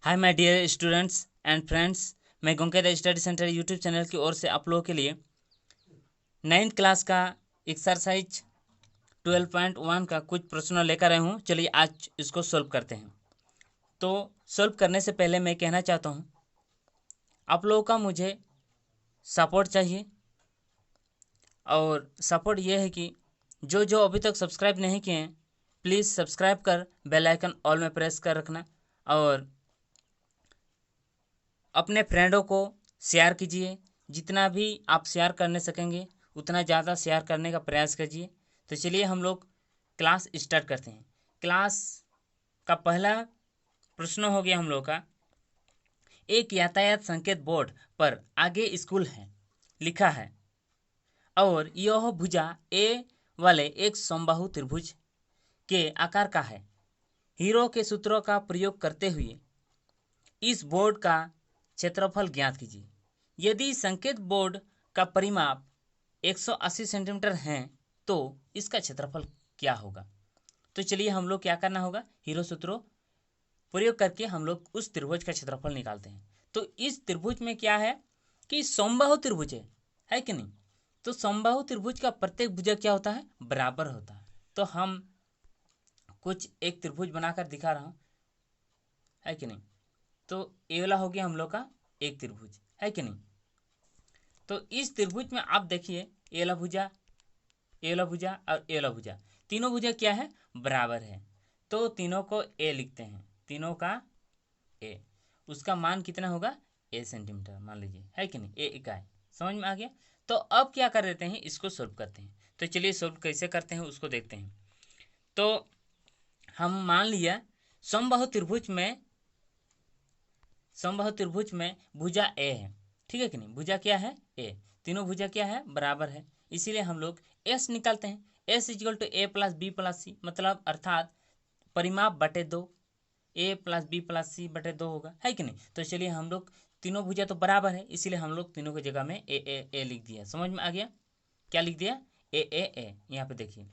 Hi my dear students and friends, मैं गोंकेद study centre YouTube channel की ओर से आप लोगों के लिए 9th क्लास का एक्सरसाइज 12.1 का कुछ प्रश्न लेकर आया हूँ। चलिए आज इसको सॉल्व करते हैं। तो सॉल्व करने से पहले मैं कहना चाहता हूँ, आप लोगों का मुझे सपोर्ट चाहिए। और सपोर्ट ये है कि जो जो अभी तक सब्सक्राइब नहीं किए हैं, प्लीज़ सब्सक्राइब कर बेल आइकन ऑल में प्रेस कर रखना और अपने फ्रेंडों को शेयर कीजिए। जितना भी आप शेयर करने सकेंगे उतना ज़्यादा शेयर करने का प्रयास कीजिए। तो चलिए हम लोग क्लास स्टार्ट करते हैं। क्लास का पहला प्रश्न हो गया हम लोग का, एक यातायात संकेत बोर्ड पर आगे स्कूल है लिखा है और यह भुजा ए वाले एक समबाहु त्रिभुज के आकार का है। हीरो के सूत्रों का प्रयोग करते हुए इस बोर्ड का क्षेत्रफल ज्ञात कीजिए। यदि संकेत बोर्ड का परिमाप 180 सेंटीमीटर है तो इसका क्षेत्रफल क्या होगा। तो चलिए हम लोग क्या करना होगा, हीरो सूत्रों प्रयोग करके हम लोग उस त्रिभुज का क्षेत्रफल निकालते हैं। तो इस त्रिभुज में क्या है कि समबाहु त्रिभुज है कि नहीं। तो समबाहु त्रिभुज का प्रत्येक भुजा क्या होता है, बराबर होता है। तो हम कुछ एक त्रिभुज बनाकर दिखा रहा हूं, है कि नहीं। तो ये वाला हो गया हम लोग का एक त्रिभुज, है कि नहीं। तो इस त्रिभुज में आप देखिए ये वाला भुजा, ये वाला भुजा और ये वाला भुजा, तीनों भुजा क्या है, बराबर है। तो तीनों को ए लिखते हैं, तीनों का ए। उसका मान कितना होगा, ए सेंटीमीटर मान लीजिए, है कि नहीं, ए इकाई। समझ में आ गया। तो अब क्या कर देते हैं, इसको सोल्व करते हैं। तो चलिए सोल्व कैसे करते हैं उसको देखते हैं। तो हम मान लिया समबाहु त्रिभुज में भुजा ए है, ठीक है कि नहीं। भुजा क्या है, ए। तीनों भुजा क्या है, बराबर है। इसीलिए हम लोग एस निकालते हैं। S is equal to A plus B plus C, मतलब अर्थात परिमाप बटे दो, A plus B plus C बटे दो होगा, है कि नहीं। तो चलिए हम लोग तीनों भुजा तो बराबर है, इसीलिए हम लोग तीनों की जगह में ए लिख दिया। समझ में आ गया, क्या लिख दिया, ए। यहाँ पे देखिए,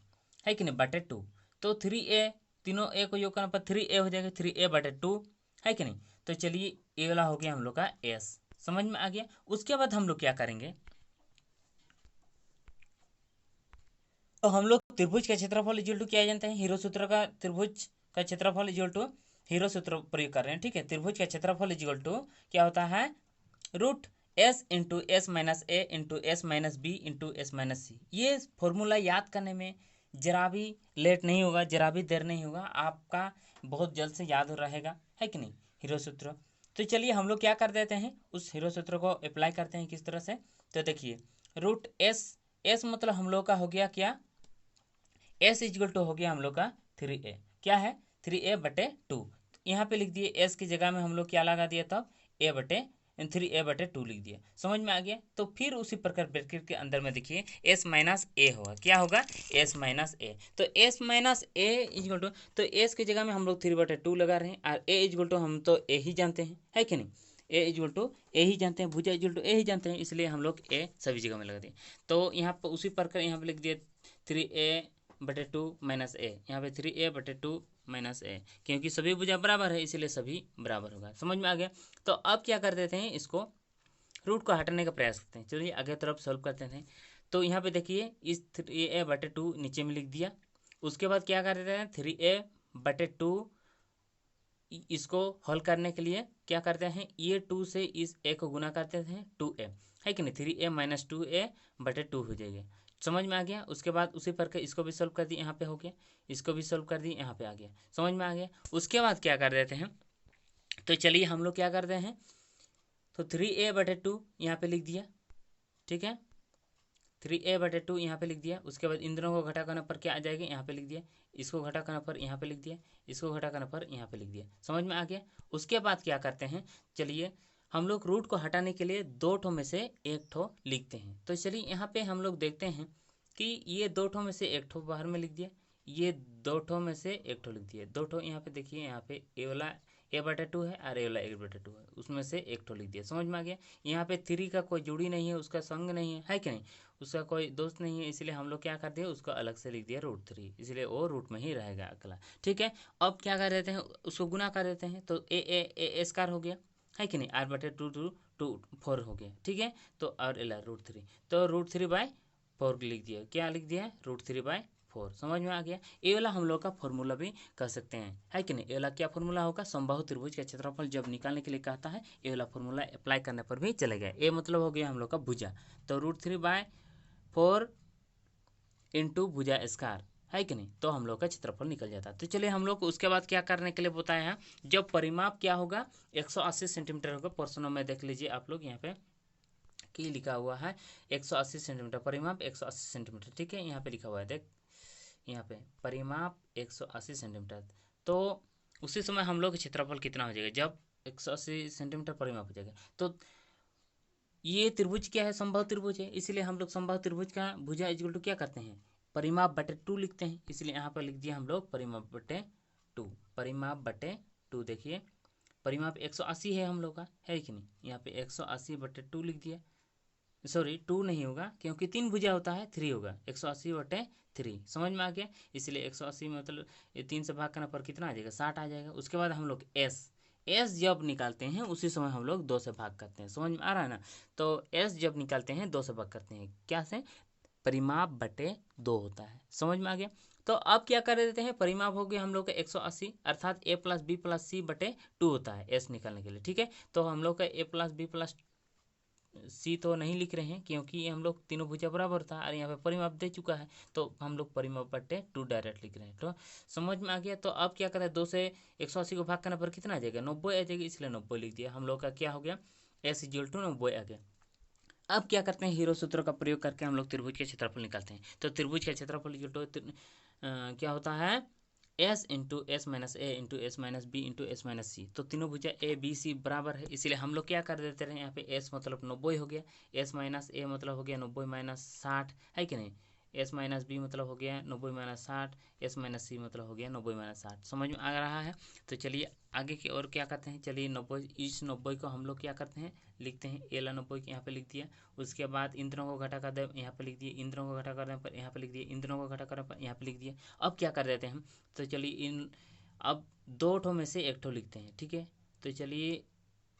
है कि नहीं, बटे टू। तो 3a, तीनों ए को योग करने पर 3a हो जाएगा, 3a बटे टू, है कि नहीं। तो चलिए ये वाला हो गया हम लोग का एस। समझ में आ गया। उसके बाद हम लोग क्या करेंगे, तो हम लोग त्रिभुज का क्षेत्रफल इक्वल टू क्या जानते हैं, हीरो सूत्र का। त्रिभुज का क्षेत्रफल इक्वल टू हीरो सूत्र प्रयोग कर रहे हैं, ठीक है। त्रिभुज का क्षेत्रफल इक्वल टू क्या होता है, root S into S minus A into S minus B into S minus C. ये फॉर्मूला याद करने में जरा भी लेट नहीं होगा, जरा भी देर नहीं होगा, आपका बहुत जल्द से याद हो रहेगा, है कि नहीं, हीरो सूत्र। तो चलिए हम लोग क्या कर देते हैं, उस हीरो सूत्र को अप्लाई करते हैं किस तरह से। तो देखिए रूट एस, एस मतलब हम लोग का हो गया क्या, एस इजल टू हो गया हम लोग का 3a, क्या है, 3a/2। यहाँ पे लिख दिए एस की जगह में हम लोग क्या लगा दिया, तब a/3a/2 लिख दिया। समझ में आ गया। तो फिर उसी प्रकार ब्रैकेट के अंदर में देखिए s माइनस ए होगा, क्या होगा, s माइनस ए। तो s minus A equal to, तो s की जगह में हम लोग 3/2 लगा रहे हैं, और a इजल टू हम तो ए ही जानते हैं, है कि नहीं। ए इजल टू ए ही जानते हैं, भुजा इजल टू ए ही जानते हैं, इसलिए हम लोग ए सभी जगह में लगा दिए। तो यहाँ पर उसी प्रकार यहाँ पे लिख दिए 3a/2 माइनस ए, यहाँ पे 3a/2 माइनस ए, क्योंकि सभी भुजा बराबर है इसलिए सभी बराबर होगा। समझ में आ गया। तो अब क्या कर देते हैं, इसको रूट को हटाने का प्रयास करते हैं। चलिए आगे तरफ सॉल्व करते हैं। तो यहाँ पे देखिए इस 3a/2 नीचे में लिख दिया। उसके बाद क्या कर देते हैं, 3a/2 इसको हल करने के लिए क्या करते हैं, ये 2 से इस ए को गुना करते हैं, 2a, है कि नहीं, 3a-2a/2 हो जाएगा। समझ में आ गया। उसके बाद उसी पर इसको भी सोल्व कर दी, यहाँ पे हो गया, इसको भी सोल्व कर दी, यहाँ पे आ गया। समझ में आ गया। उसके बाद क्या कर देते हैं, तो चलिए हम लोग क्या करते हैं, तो 3a/2 यहाँ पे लिख दिया, ठीक है, 3a/2 यहाँ पे लिख दिया। उसके बाद इन दोनों को घटा करने पर क्या आ जाएगा, यहाँ पे लिख दिया, इसको घटा करने पर यहाँ पे लिख दिया, इसको घटा करने पर यहाँ पे लिख दिया। समझ में आ गया। उसके बाद क्या करते हैं, चलिए हम लोग रूट को हटाने के लिए दो ठो में से एक ठो लिखते हैं। तो चलिए यहाँ पे हम लोग देखते हैं कि ये दो ठो में से एक ठो बाहर में लिख दिया, ये दो ठो में से एक ठो लिख दिया, दो ठो यहाँ पे देखिए, यहाँ पे ए वाला ए बटे टू है और ए वाला ए बटे टू है, उसमें से एक ठो लिख दिया। समझ में आ गया। यहाँ पे थ्री का कोई जुड़ी नहीं है, उसका संग नहीं है कि नहीं, उसका कोई दोस्त नहीं है, इसलिए हम लोग क्या कर दिए, उसको अलग से लिख दिया रूट थ्री, इसलिए वो रूट में ही रहेगा अगला। ठीक है, अब क्या कर देते हैं, उसको गुना कर देते हैं, तो ए स्क्वायर हो गया है कि नहीं, आर बटे टू टू टू फोर हो गया। ठीक है, तो और एला रूट थ्री, तो रूट थ्री बाय फोर लिख दिया। क्या लिख दिया, रूट थ्री बाय फोर। समझ में आ गया। ये वाला हम लोग का फॉर्मूला भी कह सकते हैं, है कि नहीं। ये वाला क्या फॉर्मूला होगा, समबाहु त्रिभुज का क्षेत्रफल जब निकालने के लिए कहता है, ये वाला फॉर्मूला अप्लाई करने पर भी चलेगा। ये मतलब हो गया हम लोग का भुजा, तो root three by four into भुजा स्क्वायर, है कि नहीं, तो हम लोग का क्षेत्रफल निकल जाता है। तो चलिए हम लोग उसके बाद क्या करने के लिए बताया है, जब परिमाप क्या होगा 180 सेंटीमीटर होगा। प्रश्नों में देख लीजिए आप लोग, यहाँ पे की लिखा हुआ है 180 सेंटीमीटर, परिमाप 180 सेंटीमीटर। ठीक है, यहाँ पे लिखा हुआ है, देख यहाँ पे परिमाप 180 सेंटीमीटर। तो उसी समय हम लोग क्षेत्रफल कितना हो जाएगा, जब 180 सेंटीमीटर परिमाप हो जाएगा। तो ये त्रिभुज क्या है, समबाहु त्रिभुज है, इसलिए हम लोग समबाहु त्रिभुज का भुजा इक्वल टू क्या करते हैं, परिमाप बटे टू लिखते हैं। इसलिए यहाँ पर लिख दिया हम लोग परिमाप बटे टू, परिमाप बटे टू। देखिए परिमाप 180 है हम लोग का, है कि नहीं, यहाँ पे 180 बटे टू लिख दिया। सॉरी, टू नहीं होगा क्योंकि तीन भुजा होता है, थ्री होगा, 180 बटे थ्री। समझ में आ गया। इसलिए 180 में मतलब ये तीन से भाग करने पर कितना आ जाएगा, 60 आ जाएगा। उसके बाद हम लोग एस जब निकालते हैं उसी समय हम लोग दो से भाग करते हैं। समझ में आ रहा है ना। तो एस जब निकालते हैं दो से भाग करते हैं, क्या से, परिमाप बटे दो होता है। समझ में आ गया। तो अब क्या कर देते हैं, परिमाप हो गया हम लोग का 180, अर्थात ए प्लस बी प्लस सी बटे टू होता है एस निकालने के लिए। ठीक है, तो हम लोग का ए प्लस बी प्लस सी तो नहीं लिख रहे हैं क्योंकि ये हम लोग तीनों भुजा बराबर था और यहाँ पे परिमाप दे चुका है, तो हम लोग परिमाप बटे टू डायरेक्ट लिख रहे हैं। तो समझ में आ गया। तो अब क्या करें, दो से 180 को भाग करने पर कितना आ जाएगा, 90 आ जाएगा, इसलिए 90 लिख दिया। हम लोग का क्या हो गया, एस इक्वल टू 90 आ गया। अब क्या करते हैं, हीरो सूत्र का प्रयोग करके हम लोग त्रिभुज के क्षेत्रफल निकालते हैं। तो त्रिभुज का क्षेत्रफल इक्वल टू क्या होता है, S into S minus A into S minus B into S minus C. तो तीनों भुजा ए बी सी बराबर है, इसलिए हम लोग क्या कर देते रहे, यहाँ पे एस मतलब 90 हो गया, एस माइनस ए मतलब हो गया 90 माइनस 60, है कि नहीं, एस माइनस बी मतलब हो गया 90 माइनस 60, एस माइनस सी मतलब हो गया 90 माइनस 60। समझ में आ रहा है। तो चलिए आगे की और क्या करते हैं, चलिए 90, इस 90 को हम लोग क्या करते हैं, लिखते हैं एला 90 यहाँ पे लिख दिया। उसके बाद इंद्रों को घटा कर दे, यहाँ पे लिख दिए, इंद्रों को घटा करने पर यहाँ पे लिख दिए, इंद्रों को घटा करने पर यहाँ पे लिख दिया। अब क्या कर देते हैं हम, तो चलिए इन अब दो ठो में से एक ठो लिखते हैं। ठीक है, तो चलिए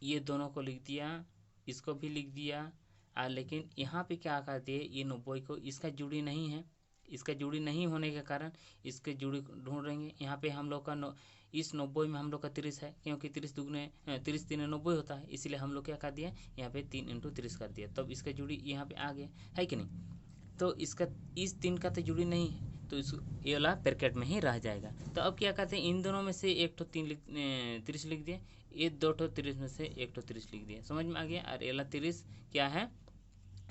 ये दोनों को लिख दिया, इसको भी लिख दिया। लेकिन यहाँ पे क्या कर दिए, ये 90 को इसका जुड़ी नहीं है, इसका जुड़ी नहीं होने के कारण इसके जुड़ी ढूंढेंगे। यहाँ पे हम लोग का इस 90 में हम लोग का 30 है, क्योंकि 30 दुगने 30 तीन 90 होता है, इसलिए हम लोग क्या कर दिया, यहाँ पे 3 इंटू 30 कर दिया, तब इसका जुड़ी यहाँ पे आ गया, है कि नहीं। तो इसका इस 3 का तो जुड़ी नहीं है, तो इस ये वाला ब्रैकेट में ही रह जाएगा। तो अब क्या करते हैं, इन दोनों में से एक ठो 30 लिख दिए, ये दो ठो 30 में से एक ठो 30 लिख दिया। समझ में आ गया। और ये वाला 30 क्या है,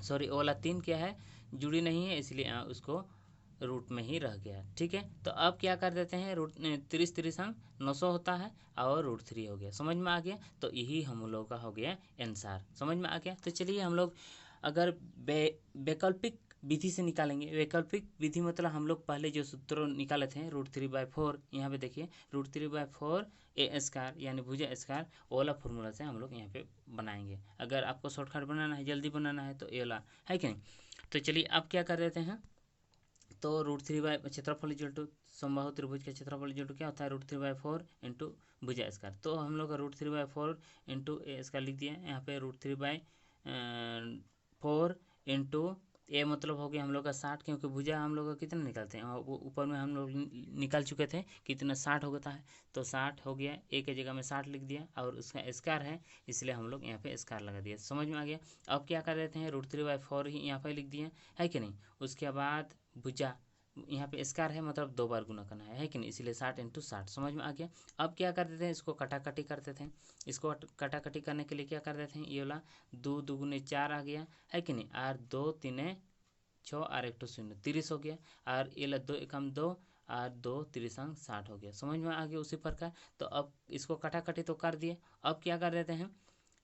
सॉरी वो वाला 3 क्या है, जुड़ी नहीं है, इसलिए उसको रूट में ही रह गया। ठीक है, तो अब क्या कर देते हैं, रूट 30 30 अंक 900 होता है और रूट 3 हो गया। समझ में आ गया। तो यही हम लोग का हो गया आंसर। समझ में आ गया। तो चलिए हम लोग अगर वैकल्पिक विधि से निकालेंगे, वैकल्पिक विधि मतलब हम लोग पहले जो सूत्र निकाले थे √3/4, यहाँ पे देखिए √3/4 ए स्क्वायर यानी भुजा स्क्वायर, ओला फॉर्मूला से हम लोग यहाँ पे बनाएंगे। अगर आपको शॉर्टकट बनाना है, जल्दी बनाना है तो एला, है कि नहीं। तो चलिए अब क्या कर देते हैं, तो √3 क्षेत्रफल इक्वल टू समबाहु त्रिभुज का क्षेत्रफल इक्वल टू क्या होता है, √3/4 इंटू भुजा स्क्वायर। तो हम लोग का √3/4 इंटू ए स्क्वायर लिख दिया। यहाँ पे √3/4 इंटू ए मतलब हो गया हम लोग का 60, क्योंकि भुजा हम लोग का कितना निकालते हैं, वो ऊपर में हम लोग निकाल चुके थे कितना 60 होता है, तो 60 हो गया, ए के जगह में 60 लिख दिया, और उसका स्क्वायर है इसलिए हम लोग यहाँ पे स्क्वायर लगा दिया। समझ में आ गया। अब क्या कर देते हैं, √3/4 ही यहाँ पे लिख दिया, है कि नहीं। उसके बाद भुजा यहाँ पे स्क्वायर है, मतलब दो बार गुना करना है कि नहीं, इसलिए 60 इंटू 60। समझ में आ गया। अब क्या कर देते हैं, इसको कटाकटी करते थे। इसको कटाकटी करने के लिए क्या कर देते हैं, ये वाला 2 दूगुने 4 आ गया, है कि नहीं, और 2 तीने 6 और 1 शून्य 30 हो गया, और ये ला 2 एकम 2 और 2 30 अंक 60 हो गया। समझ में आ गया उसी प्रकार। तो अब इसको कटाकटी तो कर दिए। अब क्या कर देते हैं,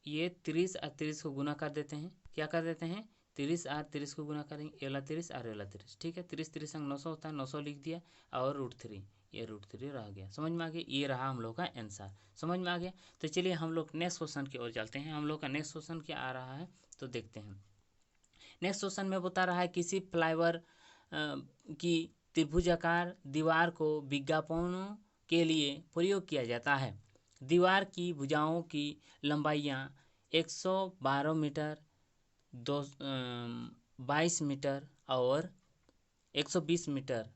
ये 30 और 30 को गुना कर देते हैं। क्या कर देते हैं, 30 और 30 को गुना करेंगे, ये वाला 30 और ये वाला 30। ठीक है, 30 30 अंक 900 होता है, 900 लिख दिया, और √3 ये √3 रह गया। समझ में आ गया, ये रहा हम लोग का आंसर। समझ में आ गया। तो चलिए हम लोग नेक्स्ट क्वेश्चन की ओर चलते हैं। हम लोग का नेक्स्ट क्वेश्चन क्या आ रहा है तो देखते हैं। नेक्स्ट क्वेश्चन में बता रहा है किसी फ्लाईओवर की त्रिभुजाकार दीवार को विज्ञापनों के लिए प्रयोग किया जाता है। दीवार की भुजाओं की लंबाइयाँ 112 मीटर, 22 मीटर और 120 मीटर।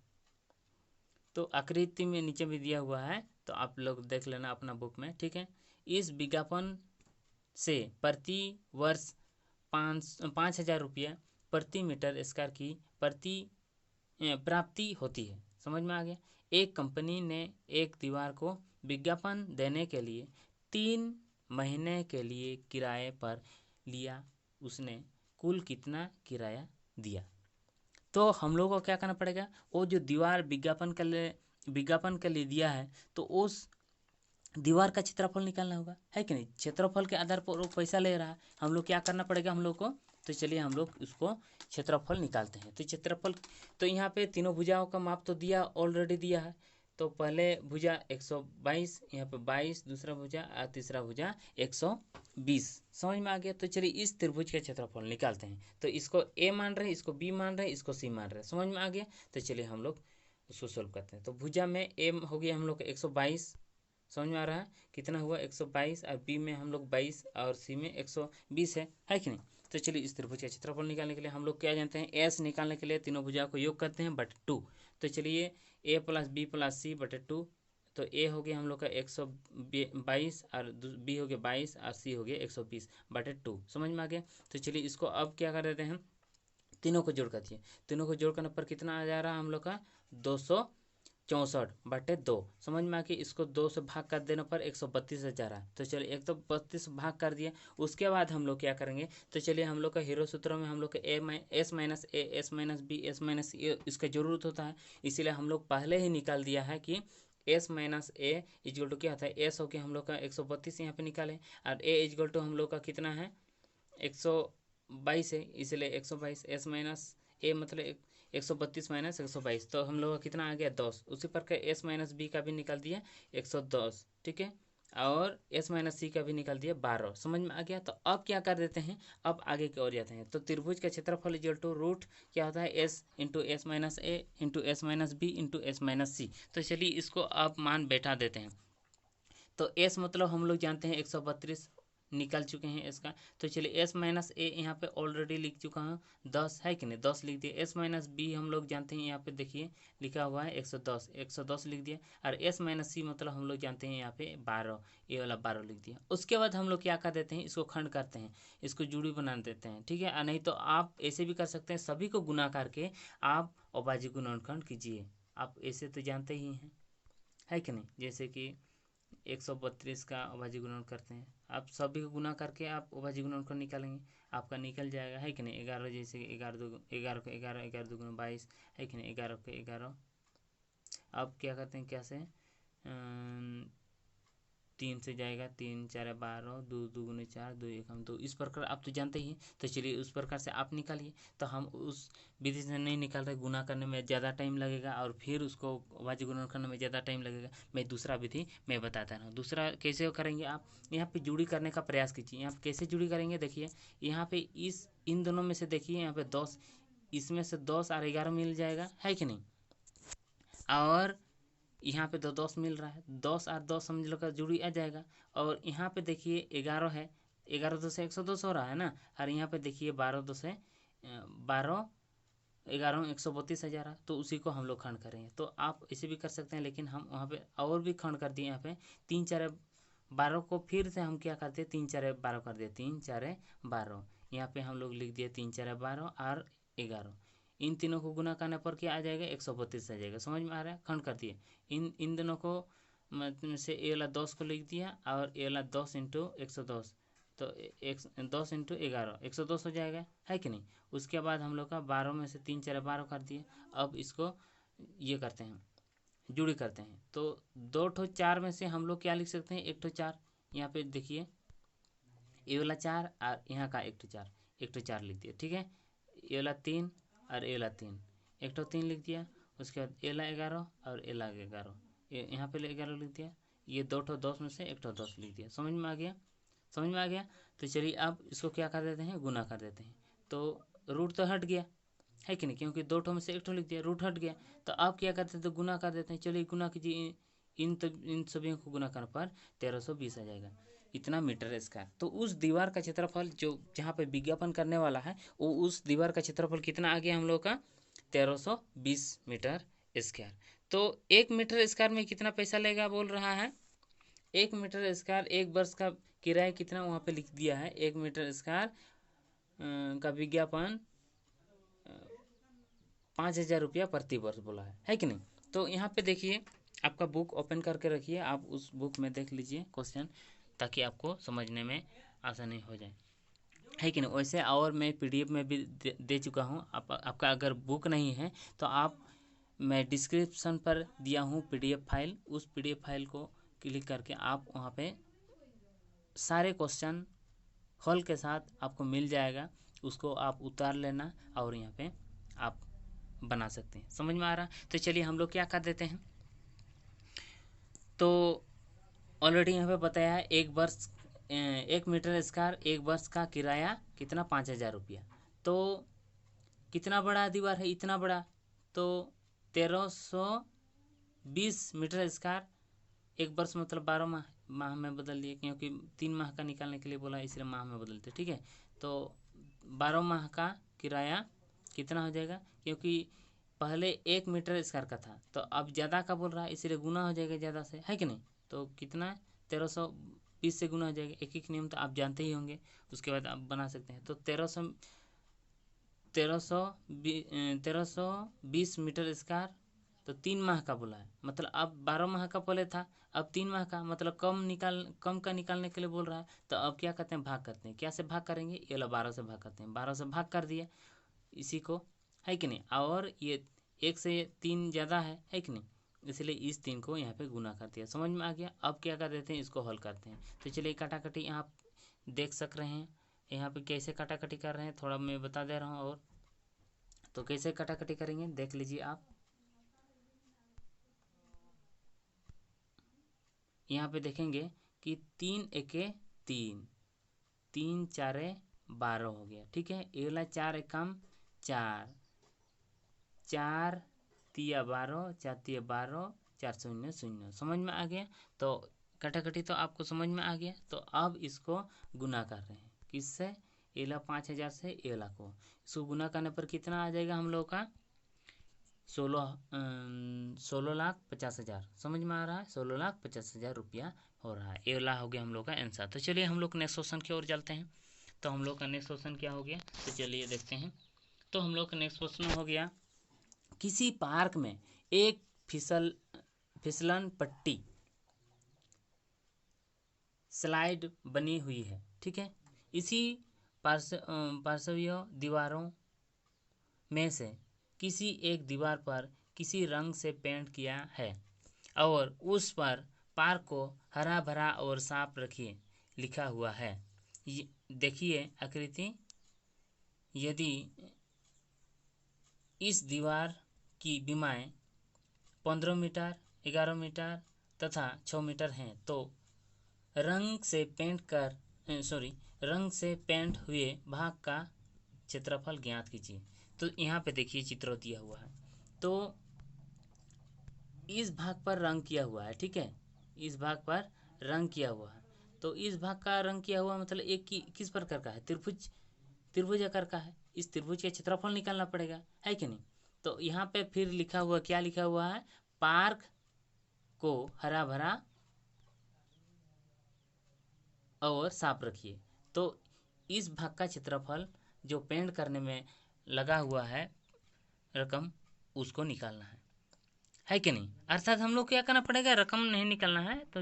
तो आकृति में नीचे भी दिया हुआ है, तो आप लोग देख लेना अपना बुक में, ठीक है। इस विज्ञापन से प्रति वर्ष 5,000 रुपये प्रति मीटर स्क्वायर की प्राप्ति होती है। समझ में आ गया। एक कंपनी ने एक दीवार को विज्ञापन देने के लिए 3 महीने के लिए किराए पर लिया। उसने कुल कितना किराया दिया? तो हम लोगों को क्या करना पड़ेगा, वो जो दीवार विज्ञापन के लिए दिया है तो उस दीवार का क्षेत्रफल निकालना होगा, है कि नहीं। क्षेत्रफल के आधार पर वो पैसा ले रहा है। हम लोग क्या करना पड़ेगा हम लोग को, तो चलिए हम लोग उसको क्षेत्रफल निकालते हैं। तो क्षेत्रफल, तो यहाँ पे तीनों भुजाओं का माप तो दिया, ऑलरेडी दिया है। तो पहले भुजा 122, यहाँ पे 22, दूसरा भुजा और तीसरा भुजा 120। समझ में आ गया। तो चलिए इस त्रिभुज का क्षेत्रफल निकालते हैं। तो इसको ए मान रहे हैं, इसको बी मान रहे हैं, इसको सी मान रहे हैं। समझ में आ गया। तो चलिए हम लोग उसको सोल्व करते हैं। तो भुजा में ए हो गया हम लोग 122, समझ में आ रहा है कितना हुआ 122, और बी में हम लोग 22 और सी में 120 है कि नहीं। तो चलिए इस त्रिभुज का क्षेत्रफल निकालने के लिए हम लोग क्या जानते हैं, एस निकालने के लिए तीनों भुजाओं को योग करते हैं /2। तो चलिए ए प्लस बी प्लस सी /2। तो ए हो गया हम लोग का 122 और बी हो गया 22 और सी हो गया 120 /2। समझ में आ गया। तो चलिए इसको अब क्या कर देते हैं, तीनों को जोड़ कर दिए। तीनों को जोड़ करने पर कितना आ जा रहा है हम लोग का 264/2। समझ में आ गया। इसको 2 से भाग कर देने पर 132 जा रहा है। तो चलिए 132 भाग कर दिया। उसके बाद हम लोग क्या करेंगे, तो चलिए हम लोग का हीरो सूत्र में हम लोग का S minus A, S minus B, S minus A इसका जरूरत होता है। इसीलिए हम लोग पहले ही निकाल दिया है कि S minus A equal to क्या होता है, एस हो गया हम लोग का 132 यहाँ पे निकालें, और ए इजगल टू हम लोग का कितना है 122 है, इसलिए 122 एस माइनस ए मतलब 132 माइनस 122। तो हम लोग का कितना आ गया 10। उसी प्रकार एस माइनस बी का भी निकाल दिया 110, ठीक है। और एस माइनस सी का भी निकाल दिया 12। समझ में आ गया। तो अब क्या कर देते हैं, अब आगे की ओर जाते हैं। तो त्रिभुज का क्षेत्रफल इक्वल टू रूट क्या होता है, S into S minus A into S minus B into S minus C. तो चलिए इसको आप मान बैठा देते हैं। तो एस मतलब हम लोग जानते हैं 132 निकल चुके हैं इसका। तो चलिए एस माइनस ए यहाँ पे ऑलरेडी लिख चुका हूँ 10, है कि नहीं, 10 लिख दिया। एस माइनस बी हम लोग जानते हैं, यहाँ पे देखिए लिखा हुआ है 110 लिख दिया। और एस माइनस सी मतलब हम लोग जानते हैं यहाँ पे 12, ये वाला 12 लिख दिया। उसके बाद हम लोग क्या कर देते हैं, इसको खंड करते हैं, इसको जुड़ी बना देते हैं, ठीक है। नहीं तो आप ऐसे भी कर सकते हैं, सभी को गुना करके आप अभाज्य गुणनखंड कीजिए। आप ऐसे तो जानते ही हैं, है कि नहीं। जैसे कि 132 का अभाज्य गुणन करते हैं, आप सभी को गुना करके आप अभाज्य गुणनखंड निकालेंगे, आपका निकल जाएगा, है कि नहीं। 11 जैसे 11 को 11, 11 दूनी 22, है कि नहीं, 11 को 11। अब क्या करते हैं, कैसे 3 से जाएगा, 3 4 12, 2 2 4, 2 1 हम 2। इस प्रकार आप तो जानते ही हैं। तो चलिए उस प्रकार से आप निकालिए। तो हम उस विधि से नहीं निकाल रहे, गुना करने में ज़्यादा टाइम लगेगा और फिर उसको अभाज्य गुणन करने में ज़्यादा टाइम लगेगा। मैं दूसरा विधि मैं बताता रहा हूँ। दूसरा कैसे करेंगे, आप यहाँ पे जुड़ी करने का प्रयास कीजिए। यहाँ पे कैसे जुड़ी करेंगे, देखिए यहाँ पे इन दोनों में से देखिए यहाँ पे 10, इसमें से 10 और 11 मिल जाएगा, है कि नहीं। और यहाँ पे तो 10 मिल रहा है, 10 और 10 समझ लो का जुड़ी आ जाएगा। और यहाँ पे देखिए 11 है, 11 2 से 110 हो रहा है ना। और यहाँ पे देखिए 12 2 से 12, 11 132 आ जा रहा है। तो उसी को हम लोग खंड करेंगे। तो आप इसे भी कर सकते हैं, लेकिन हम वहाँ पे और भी खंड कर दिए। यहाँ पे 3 4 12 को फिर से हम क्या करते हैं, 3 4 12 कर दिए, 3 4 12। यहाँ पे हम लोग लिख दिए 3 4 12 और 11। इन तीनों को गुना करने पर क्या आ जाएगा, 132 आ जाएगा। समझ में आ रहा है, खंड कर दिए। इन दोनों को मतलब से ए वाला 10 को लिख दिया, और ए वाला 10 इंटू 110, तो 10 इंटू 11 110 हो जाएगा, है कि नहीं। उसके बाद हम लोग का 12 में से 3 4 12 कर दिए। अब इसको ये करते हैं, जुड़ी करते हैं। तो 2 ठो 4 में से हम लोग क्या लिख सकते हैं, 1 ठो 4। यहाँ पे देखिए ए वाला 4 और यहाँ का 1 ठो 4, 1 ठो 4 लिख दिया, ठीक है। ए वाला 3 और ए वाला 3, 1 ठो 3 लिख दिया। उसके बाद ए वाला 11 और ए वाला 11, यहाँ पे 11 लिख दिया, ये 2 ठो 10 में से 1 ठो 10 लिख दिया। समझ में आ गया, समझ में आ गया। तो चलिए अब इसको क्या कर देते हैं, गुना कर देते हैं। तो रूट तो हट गया है कि नहीं, क्योंकि 2 ठो में से 1 ठो लिख दिया, रूट हट गया। तो अब क्या करते हैं, तो गुना कर देते हैं। चलिए गुना कीजिए, इन सभी को गुना करने पर 1320 आ जाएगा, इतना मीटर स्क्वायर। तो उस दीवार का क्षेत्रफल जो जहाँ पे विज्ञापन करने वाला है, वो उस दीवार का क्षेत्रफल कितना आ गया हम लोग का, 1320 मीटर स्क्वायर। तो 1 मीटर स्क्वायर में कितना पैसा लेगा बोल रहा है, 1 मीटर स्क्वायर 1 वर्ष का किराया कितना वहाँ पे लिख दिया है। 1 मीटर स्क्वायर का विज्ञापन 5,000 रुपया प्रति वर्ष बोला है कि नहीं। तो यहाँ पे देखिए, आपका बुक ओपन करके रखिए, आप उस बुक में देख लीजिए क्वेश्चन, ताकि आपको समझने में आसानी हो जाए, है कि नहीं। वैसे और मैं पीडीएफ में भी दे चुका हूँ। आपका अगर बुक नहीं है तो आप, मैं डिस्क्रिप्शन पर दिया हूँ पीडीएफ फाइल, उस पीडीएफ फाइल को क्लिक करके आप वहाँ पे सारे क्वेश्चन हल के साथ आपको मिल जाएगा, उसको आप उतार लेना और यहाँ पे आप बना सकते हैं। समझ में आ रहा। तो चलिए हम लोग क्या कर देते हैं, तो ऑलरेडी यहाँ पे बताया है 1 मीटर स्क्वायर 1 वर्ष का किराया कितना, 5,000 रुपया। तो कितना बड़ा दीवार है, इतना बड़ा, तो 1320 मीटर स्क्वायर 1 वर्ष मतलब 12 माह में बदल दिए, क्योंकि 3 माह का निकालने के लिए बोला, इसलिए माह में बदलते, ठीक है। तो 12 माह का किराया कितना हो जाएगा, क्योंकि पहले 1 मीटर स्क्वायर का था, तो अब ज़्यादा का बोल रहा है, इसलिए गुना हो जाएगा ज़्यादा से, है कि नहीं। तो कितना, 1320 से गुना हो जाएगा। एक एक नियम तो आप जानते ही होंगे, उसके बाद आप बना सकते हैं। तो 1320 मीटर स्क्वायर, तो 3 माह का बोला है, मतलब अब 12 माह का पहले था, अब 3 माह का, मतलब कम का निकालने के लिए बोल रहा है। तो अब क्या करते हैं, भाग करते हैं। क्या से भाग करेंगे, ये लो 12 से भाग करते हैं, 12 से भाग कर दिए इसी को, है कि नहीं। और ये 1 से 3 ज़्यादा है कि नहीं, इसलिए इस 3 को यहाँ पे गुना कर दिया। समझ में आ गया। अब क्या कर देते हैं, इसको हल करते हैं। तो चलिए काटाकटी यहाँ देख सक रहे हैं, यहाँ पे कैसे काटाकटी कर रहे हैं, थोड़ा मैं बता दे रहा हूँ। और तो कैसे काटाकटी करेंगे देख लीजिए आप, यहाँ पे देखेंगे कि 3 एके 3, 3 चारे 12 हो गया, ठीक है। ये वाला 4 एकम 4, 4 तिया 12, 4 तिया 12, 4 शून्य 0। समझ में आ गया। तो कटाकटी तो आपको समझ में आ गया। तो अब इसको गुना कर रहे हैं, किससे, एला 5,000 से एला को, इसको गुना करने पर कितना आ जाएगा हम लोग का, 16,50,000। समझ में आ रहा है, 16,50,000 रुपया हो रहा है। एला हो गया हम लोग का आंसर। तो चलिए हम लोग नेक्स्ट क्वेश्चन की ओर चलते हैं। तो हम लोग का नेक्स्ट क्वेश्चन क्या हो गया, तो चलिए देखते हैं। तो हम लोग का नेक्स्ट क्वेश्चन हो गया, किसी पार्क में एक फिसलन पट्टी स्लाइड बनी हुई है, ठीक है। इसी पार्श्वीय दीवारों में से किसी एक दीवार पर किसी रंग से पेंट किया है और उस पर पार्क को हरा भरा और साफ रखिए लिखा हुआ है। देखिए आकृति, यदि इस दीवार की बीमाएं 15 मीटर, 11 मीटर तथा 6 मीटर हैं, तो रंग से पेंट हुए भाग का क्षेत्रफल ज्ञात कीजिए। तो यहाँ पे देखिए चित्र दिया हुआ है, तो इस भाग पर रंग किया हुआ है, ठीक है। इस भाग पर रंग किया हुआ है, तो इस भाग का रंग किया हुआ मतलब एक किस प्रकार का है, त्रिभुज आकार का है। इस त्रिभुज का क्षेत्रफल निकालना पड़ेगा, है कि नहीं। तो यहाँ पे फिर लिखा हुआ, क्या लिखा हुआ है, पार्क को हरा भरा और साफ रखिए। तो इस भाग का क्षेत्रफल जो पेंट करने में लगा हुआ है रकम, उसको निकालना है कि नहीं। अर्थात हम लोग क्या करना पड़ेगा, रकम नहीं निकालना है, तो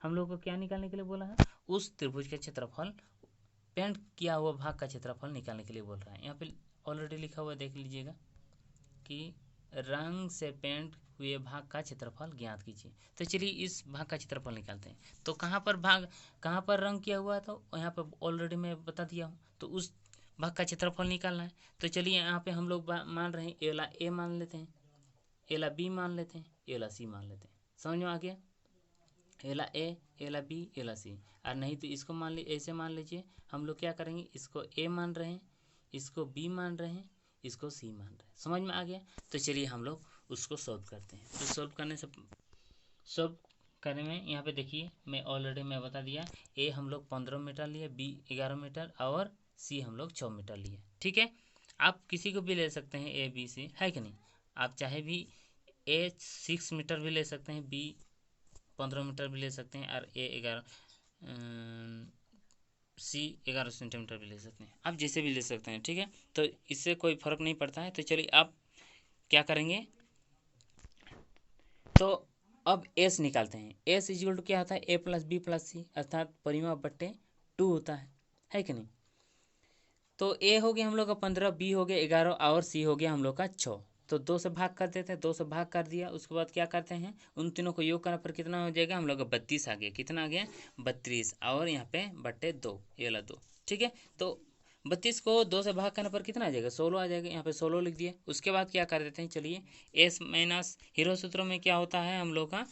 हम लोग को क्या निकालने के लिए बोला है, उस त्रिभुज के क्षेत्रफल, पेंट किया हुआ भाग का क्षेत्रफल निकालने के लिए बोल रहा है। यहाँ पे ऑलरेडी लिखा हुआ देख लीजिएगा कि रंग से पेंट हुए भाग का क्षेत्रफल ज्ञात कीजिए। तो चलिए इस भाग का क्षेत्रफल निकालते हैं। तो कहाँ पर रंग किया हुआ है, तो यहाँ पे ऑलरेडी मैं बता दिया हूँ, तो उस भाग का क्षेत्रफल निकालना है। तो चलिए यहाँ पे हम लोग मान रहे हैं, एला ए मान लेते हैं, एला बी मान लेते हैं, एला सी मान लेते हैं। समझ में आ गया। एला ए, एला बी, एला सी। और नहीं तो इसको मान लीजिए, ऐसे मान लीजिए हम लोग क्या करेंगे, इसको ए मान रहे हैं, इसको बी मान रहे हैं, इसको सी मान रहे हैं। समझ में आ गया। तो चलिए हम लोग उसको सॉल्व करते हैं। तो सॉल्व करने में यहाँ पे देखिए मैं ऑलरेडी बता दिया, ए हम लोग 15 मीटर लिए, बी 11 मीटर और सी हम लोग 6 मीटर लिए। ठीक है, आप किसी को भी ले सकते हैं, ए बी सी, है कि नहीं। आप चाहे भी ए 6 मीटर भी ले सकते हैं, बी 15 मीटर भी ले सकते हैं और ए 11 सेंटीमीटर भी ले सकते हैं। आप जैसे भी ले सकते हैं, ठीक है। तो इससे कोई फर्क नहीं पड़ता है। तो चलिए आप क्या करेंगे, तो अब एस निकालते हैं। एस इक्वल टू क्या होता है, ए प्लस बी प्लस सी, अर्थात परिमाप बट्टे 2 होता है कि नहीं। तो ए हो गया हम लोग का 15, बी हो गया 11 और सी हो गया हम लोग का 6। तो 2 से भाग कर देते हैं, 2 से भाग कर दिया। उसके बाद क्या करते हैं, उन तीनों को योग करने पर कितना हो जाएगा, हम लोग का 32 आ गया। कितना आ गया, 32, और यहाँ पे बट्टे 2, ये वाला 2। ठीक है, तो 32 को 2 से भाग करने पर कितना आ जाएगा, 16 आ जाएगा। यहाँ पे 16 लिख दिया। उसके बाद क्या कर देते हैं, चलिए एस माइनस, हीरो सूत्रों में क्या होता है हम लोग का,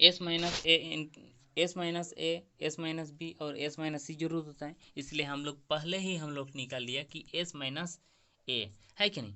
S minus A, S minus A, S minus B और एस माइनस सी जरूरत होता है। इसलिए हम लोग पहले ही हम लोग निकाल लिया कि एस माइनस ए है कि नहीं।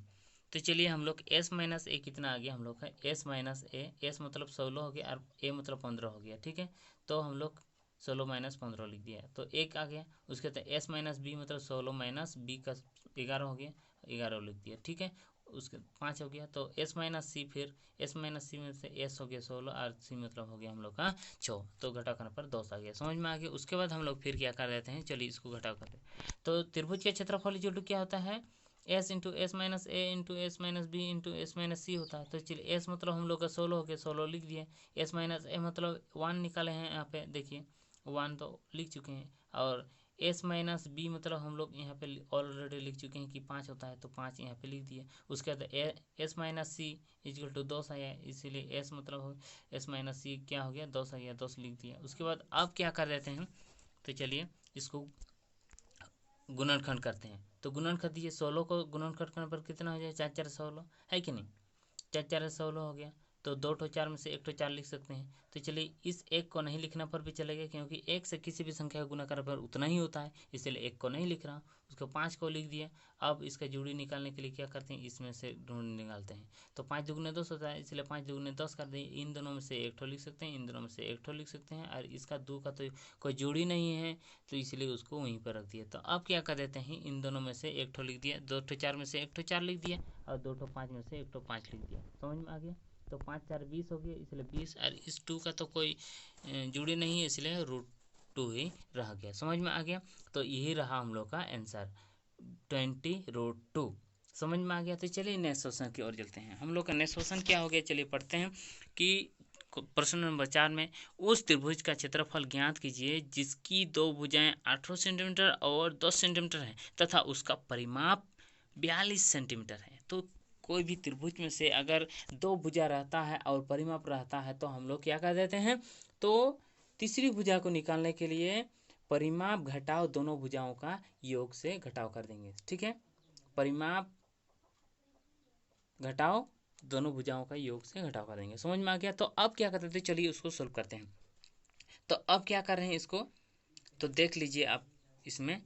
तो चलिए हम लोग एस माइनस ए कितना आ गया हम लोग का, एस माइनस ए, एस मतलब 16 हो गया और ए मतलब 15 हो गया। ठीक है, तो हम लोग 16 माइनस 15 लिख दिया, तो 1 आ गया। उसके बाद एस माइनस बी मतलब 16 माइनस बी का 11 हो गया, 11 लिख दिया। ठीक है, उसके 5 हो गया। तो एस माइनस सी, फिर एस माइनस सी में से एस हो गया 16 और सी मतलब हो गया हम लोग का 6, तो घटा करने पर 10 आ गया। समझ में आ गया। उसके बाद हम लोग फिर क्या कर देते हैं, चलिए इसको घटा करते हैं। तो त्रिभुज का क्षेत्रफल जो क्या होता है, S into S minus A into S minus B into S minus C होता है। तो चलिए एस मतलब हम लोग का 16 हो गया, 16 लिख दिया। एस माइनस ए मतलब 1 निकाले हैं, यहाँ पे देखिए 1 तो लिख चुके हैं। और एस माइनस बी मतलब हम लोग यहाँ पे ऑलरेडी लिख चुके हैं कि 5 होता है, तो 5 यहाँ पे लिख दिया। उसके बाद S minus C equal to 10 आया, इसीलिए एस मतलब हो एस माइनस सी क्या हो गया, 10 आ गया, 10 लिख दिया। उसके बाद अब क्या कर देते हैं, तो चलिए इसको गुणनखंड करते हैं। तो गुणनखंड दीजिए, 16 को गुणनखंड करने पर कितना हो जाए, 4 4 16 है कि नहीं, 4 4 16 हो गया। तो 2 ठो 4 में से 1 ठो 4 लिख सकते हैं। तो चलिए इस 1 को नहीं लिखना पर भी चलेगा, क्योंकि 1 से किसी भी संख्या का गुणा करने पर उतना ही होता है, इसलिए 1 को नहीं लिख रहा हूँ। उसको 5 को लिख दिया। अब इसका जोड़ी निकालने के लिए क्या करते हैं, इसमें से ढूंढ निकालते हैं। तो 5 दुगुने 10 होता है, इसलिए 5 दुगुने 10 कर दें। इन दोनों में से 1 ठो लिख सकते हैं, इन दोनों में से 1 ठो लिख सकते हैं, और इसका 2 का तो कोई जोड़ी नहीं है, तो इसलिए उसको वहीं पर रख दिया। तो अब क्या कर देते हैं, इन दोनों में से 1 ठो लिख दिया, 2 ठो 4 में से 1 ठो 4 लिख दिया, और 2 ठो 5 में से 1 ठो 5 लिख दिया। समझ में आ गया। तो 5 4 20 हो गया, इसलिए 20, और इस 2 का तो कोई जुड़ी नहीं है, इसलिए √2 ही रह गया। समझ में आ गया। तो यही रहा हम लोग का आंसर, 20√2। समझ में आ गया। तो चलिए नेक्स्ट क्वेश्चन की ओर चलते हैं। हम लोग का नेक्स्ट क्वेश्चन क्या हो गया, चलिए पढ़ते हैं कि प्रश्न नंबर 4 में उस त्रिभुज का क्षेत्रफल ज्ञात कीजिए जिसकी 2 भुजाएं 18 सेंटीमीटर और 10 सेंटीमीटर है तथा उसका परिमाप 42 सेंटीमीटर है। तो कोई भी त्रिभुज में से अगर 2 भुजा रहता है और परिमाप रहता है, तो हम लोग क्या कर देते हैं, तो तीसरी भुजा को निकालने के लिए परिमाप घटाव दोनों भुजाओं का योग से घटाव कर देंगे। ठीक है, परिमाप घटाव दोनों भुजाओं का योग से घटाव कर देंगे। समझ में आ गया। तो अब क्या करते थे, चलिए उसको सोल्व करते हैं। तो अब क्या कर रहे हैं इसको, तो देख लीजिए आप इसमें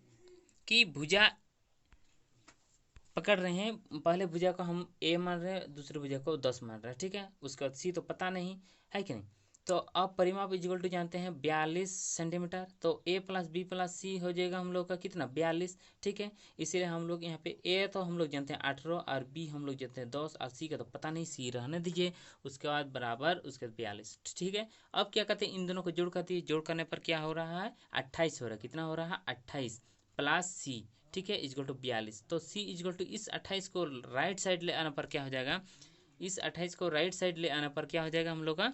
कि भुजा पकड़ रहे हैं, पहले भुजा को हम ए मान रहे हैं, दूसरे भुजा को 10 मान रहे हैं। ठीक है, उसके बाद सी तो पता नहीं है कि नहीं। तो अब परिमाप इक्वल टू जानते हैं 42 सेंटीमीटर। तो ए प्लस बी प्लस सी हो जाएगा हम लोग का कितना, 42। ठीक है, इसीलिए हम लोग यहाँ पे ए तो हम लोग जानते हैं 18 और बी हम लोग जानते हैं 10 और सी का तो पता नहीं, सी रहने दीजिए। उसके बाद बराबर उसके बाद 42। ठीक है, अब क्या कहते हैं, इन दोनों को जोड़ करते हैं। जोड़ करने पर क्या हो रहा है, 28 हो रहा है। कितना हो रहा है, 28 प्लस सी, ठीक है, इक्वल टू 42। तो सी इक्वल टू इस 28 को राइट साइड ले आने पर क्या हो जाएगा, इस 28 को राइट साइड ले आने पर क्या हो जाएगा, हम लोग का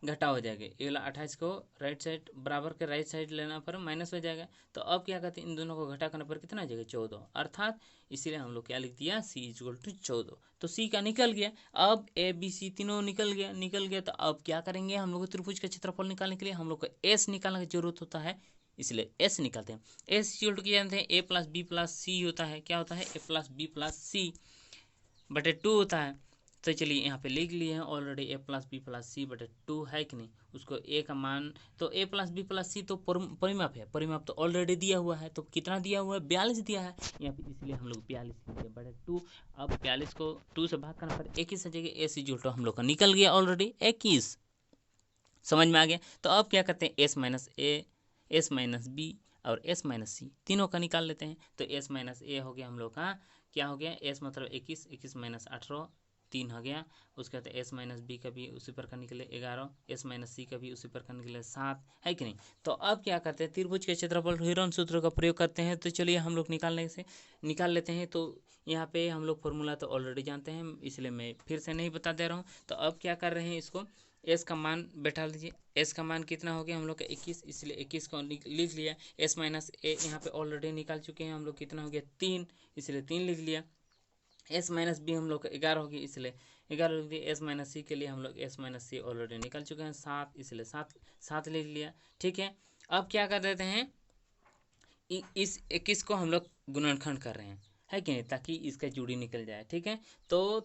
घटा हो जाएगा। ये वाला 28 को राइट साइड बराबर के राइट साइड लेना पर माइनस हो जाएगा। तो अब क्या कहते हैं, इन दोनों को घटा करने पर कितना आ जाएगा, 14, अर्थात इसीलिए हम लोग क्या लिख दिया, सी इक्वल टू 14। तो सी का निकल गया। अब ए बी सी तीनों निकल गया। तो अब क्या करेंगे, हम लोग त्रिभुज का क्षेत्रफल निकालने के लिए हम लोग को एस निकालने की जरूरत होता है, इसलिए एस निकालते हैं। एस इक्वल टू क्या जानते हैं, ए प्लस बी प्लस सी होता है। क्या होता है, ए प्लस बी प्लस सी बटे 2 होता है। तो चलिए यहाँ पे लिख लिए हैं ऑलरेडी ए प्लस बी प्लस सी बटे 2 है कि नहीं, उसको ए का मान, तो ए प्लस बी प्लस सी तो परिमाप है, परिमाप तो ऑलरेडी दिया हुआ है, तो कितना दिया हुआ है 42 दिया है यहाँ पे, इसलिए हम लोग 42 लिख दिए बटे 2। अब 42 को 2 से भाग करना पर 21 जगह ए सी जुलटो हम लोग का निकल गया ऑलरेडी 21, समझ में आ गया। तो अब क्या करते हैं S minus A, S minus B और एस माइनस सी तीनों का निकाल लेते हैं। तो एस माइनस ए हो गया हम लोग का, क्या हो गया एस मतलब 21, 21 माइनस 18 3 हो गया। उसके बाद एस माइनस बी का भी उसी प्रकार निकले 11, एस माइनस सी का भी उसी प्रकार निकले 7, है कि नहीं। तो अब क्या करते हैं त्रिभुज के क्षेत्रफल हीरोन सूत्र का प्रयोग करते हैं। तो चलिए हम लोग निकाल लेते हैं। तो यहाँ पे हम लोग फॉर्मूला तो ऑलरेडी जानते हैं, इसलिए मैं फिर से नहीं बता दे रहा हूँ। तो अब क्या कर रहे हैं, इसको एस का मान बैठा लीजिए। एस का मान कितना हो गया हम लोग का 21, इसलिए 21 को लिख लिया। एस माइनस ए यहाँ पे ऑलरेडी निकाल चुके हैं हम लोग, कितना हो गया 3, इसलिए 3 लिख लिया। एस माइनस बी हम लोग का 11 हो गया, इसलिए 11 लिख दिया। एस माइनस सी के लिए हम लोग एस माइनस सी ऑलरेडी निकल चुके हैं 7, इसलिए 7 लिख लिया। ठीक है, अब क्या कर देते हैं, इस 21 को हम लोग गुणनखंड कर रहे हैं, है कि नहीं, ताकि इसका जोड़ी निकल जाए। ठीक है, तो